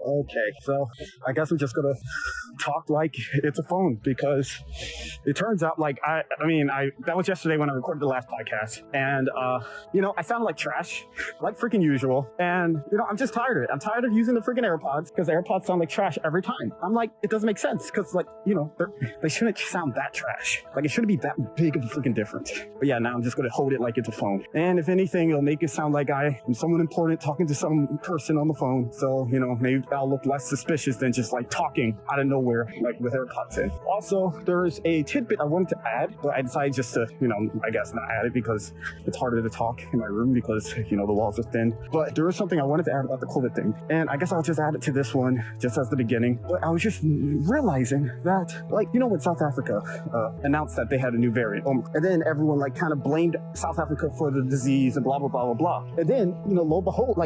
Okay, so I guess we're just gonna talk like it's a phone because it turns out like that was yesterday when I recorded the last podcast, and I sounded like trash, like freaking usual, and I'm just tired of it. I'm tired of using the freaking AirPods because AirPods sound like trash every time. I'm like, it doesn't make sense because they shouldn't sound that trash. Like it shouldn't be that big of a freaking difference. But yeah, now I'm just gonna hold it like it's a phone, and if anything, it'll make it sound like I am someone important talking to some person on the phone. So maybe I'll look less suspicious than just like talking out of nowhere, like with AirPods in. Also, there's a tidbit I wanted to add, but I decided just to, I guess not add it because it's harder to talk in my room because, the walls are thin. But there was something I wanted to add about the COVID thing. And I guess I'll just add it to this one just as the beginning. But I was just realizing that, when South Africa announced that they had a new variant, and then everyone kind of blamed South Africa for the disease and blah, blah, blah, blah, blah. And then, lo and behold,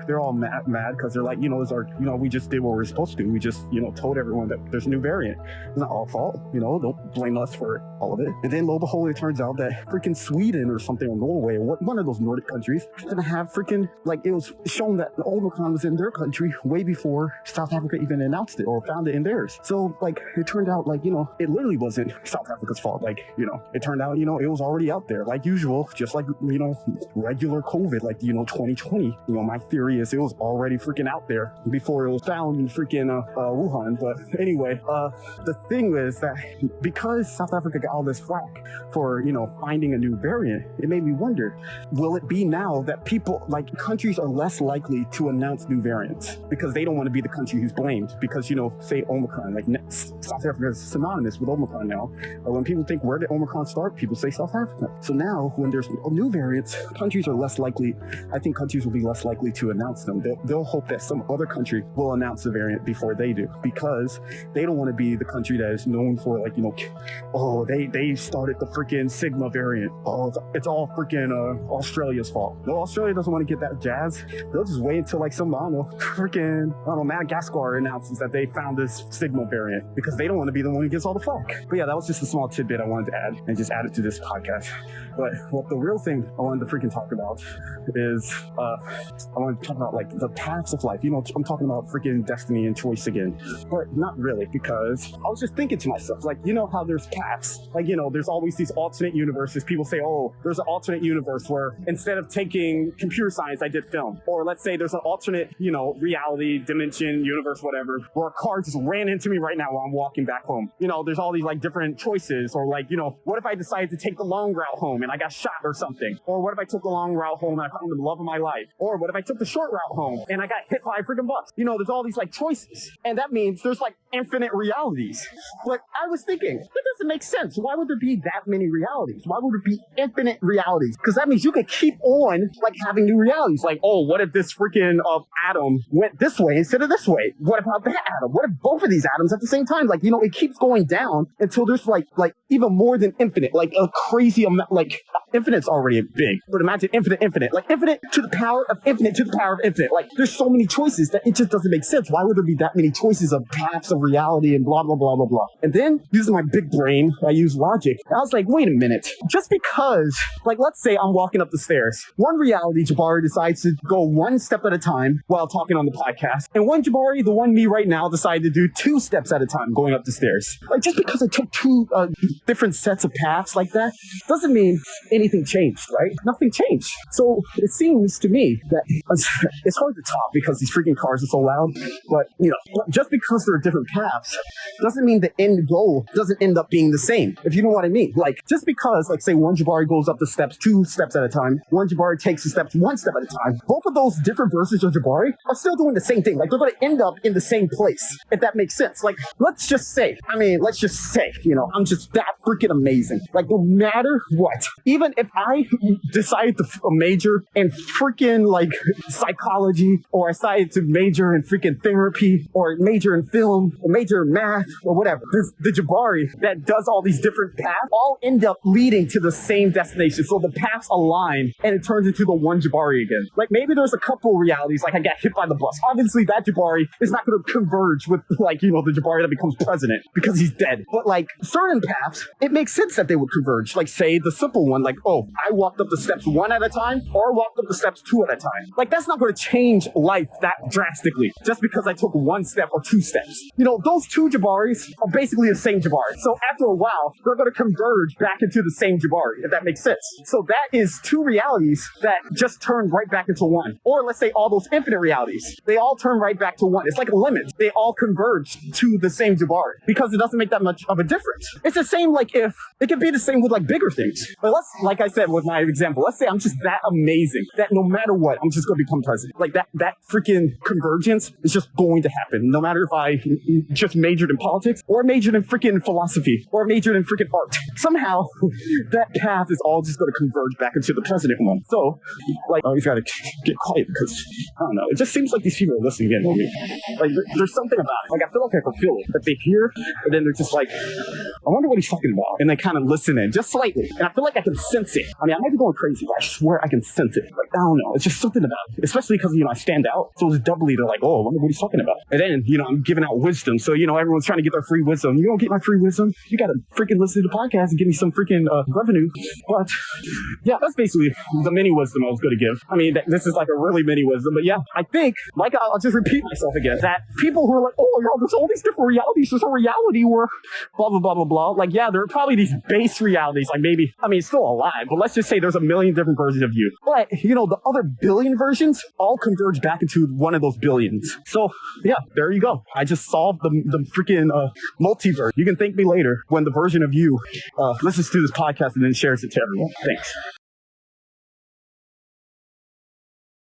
they're all mad because they're like, it's our, we just did what we were supposed to. We just, told everyone that there's a new variant. It's not our fault, don't blame us for all of it. And then lo and behold, it turns out that freaking Sweden or something, or Norway, or one of those Nordic countries, gonna have freaking, it was shown that the Omicron was in their country way before South Africa even announced it or found it in theirs. So, it turned out, it literally wasn't South Africa's fault. It turned out, it was already out there, like usual, just like, regular COVID, 2020. My theory is it was already freaking out there before it was found in freaking Wuhan. But anyway, the thing is that because South Africa got all this flack for, finding a new variant, it made me wonder, will it be now that people, countries are less likely to announce new variants because they don't want to be the country who's blamed because, say Omicron, South Africa is synonymous with Omicron now. When people think, where did Omicron start? People say South Africa. So now when there's new variants, countries are less likely, I think countries will be less likely to announce them. They'll hope that some other country will announce the variant before they do because they don't want to be the country that is known for they started the freaking Sigma variant. Oh, it's all freaking Australia's fault. No, Australia doesn't want to get that jazz. They'll just wait until Madagascar announces that they found this Sigma variant because they don't want to be the one who gets all the flack. But yeah, that was just a small tidbit I wanted to add and just add it to this podcast. But what the real thing I wanted to freaking talk about is I want to talk about the paths of life. I'm talking about freaking destiny and choice again, but not really, because I was just thinking to myself, how there's paths, there's always these alternate universes. People say, oh, there's an alternate universe where instead of taking computer science, I did film. Or let's say there's an alternate, reality, dimension, universe, whatever, where a car just ran into me right now while I'm walking back home. There's all these different choices. Or what if I decided to take the long route home and I got shot or something? Or what if I took the long route home and I found the love of my life? Or what if I took the short route home and I got hit by a freaking bus? There's all these choices. And that means there's infinite realities. But I was thinking, that doesn't make sense. Why would there be that many realities? Why would there be infinite realities? Because that means you could keep on having new realities. What if this freaking atom went this way instead of this way? What about that atom? What if both of these atoms at the same time? It keeps going down until there's even more than infinite, a crazy amount, infinite's already big, but imagine infinite, infinite to the power of infinite to the power of infinite. There's so many choices that it just doesn't make sense. Why would there be that many choices of paths of reality and blah, blah, blah, blah, blah? And then using my big brain, I use logic. I was like, wait a minute. Just because, let's say I'm walking up the stairs. One reality, Jabari decides to go one step at a time while talking on the podcast. And one Jabari, the one me right now, decided to do 2 steps at a time going up the stairs. Just because I took 2 different sets of paths like that doesn't mean anything changed, right? Nothing changed. So it seems to me that it's hard to talk because these freaking cars are so loud. But, just because there are different paths doesn't mean the end goal doesn't end up being the same, if you know what I mean. Just because, say one Jabari goes up the steps 2 steps at a time, one Jabari takes the steps 1 step at a time, both of those different versions of Jabari are still doing the same thing. They're going to end up in the same place, if that makes sense. Let's just say, I'm just that freaking amazing. No matter what, even if I decided to major in freaking psychology, or I decided to major in freaking therapy, or major in film, or major in math, or whatever, the Jabari that does all these different paths all end up leading to the same destination. So the paths align and it turns into the one Jabari again. Maybe there's a couple realities, I got hit by the bus. Obviously that Jabari is not going to converge with the Jabari that becomes president because he's dead. But certain paths, it makes sense that they would converge. Say the simple simple one, like, oh, I walked up the steps 1 at a time, or walked up the steps 2 at a time. Like, that's not going to change life that drastically, just because I took 1 step or 2 steps. You know, those 2 Jabaris are basically the same Jabari. So after a while, they're going to converge back into the same Jabari, if that makes sense. So that is 2 realities that just turn right back into 1. Or let's say all those infinite realities, they all turn right back to 1. It's like a limit. They all converge to the same Jabari because it doesn't make that much of a difference. It's the same like if, it could be the same with like bigger things. But let's, like I said with my example, let's say I'm just that amazing that no matter what, I'm just going to become president. Like that freaking convergence is just going to happen. No matter if I just majored in politics or majored in freaking philosophy or majored in freaking art. Somehow that path is all just going to converge back into the president one. So like, I always got to get quiet because I don't know. It just seems like these people are listening in on me. Like there's something about it. Like I feel like I can feel it. That they hear and then they're just like, I wonder what he's talking about. And they kind of listen in just slightly. And I feel like I can sense it. I mean, I might be going crazy, but I swear I can sense it. Like, I don't know. It's just something about it. Especially because, you know, I stand out. So it's doubly they're like, oh, I wonder what he's talking about. And then, you know, I'm giving out wisdom. So, you know, everyone's trying to get their free wisdom. You don't get my free wisdom. You got to freaking listen to the podcast and give me some freaking revenue. But yeah, that's basically the mini wisdom I was going to give. I mean, this is like a really mini wisdom. But yeah, I think, like I'll just repeat myself again, that people who are like, oh, you know, there's all these different realities. There's a reality where blah, blah, blah, blah, blah. Like, yeah, there are probably these base realities. Like maybe, I mean, it's still alive, but let's just say there's a million different versions of you. But, you know, the other billion versions all converge back into one of those billions. So, yeah, there you go. I just solved the freaking multiverse. You can thank me later when the version of you listens to this podcast and then shares it to everyone. Thanks.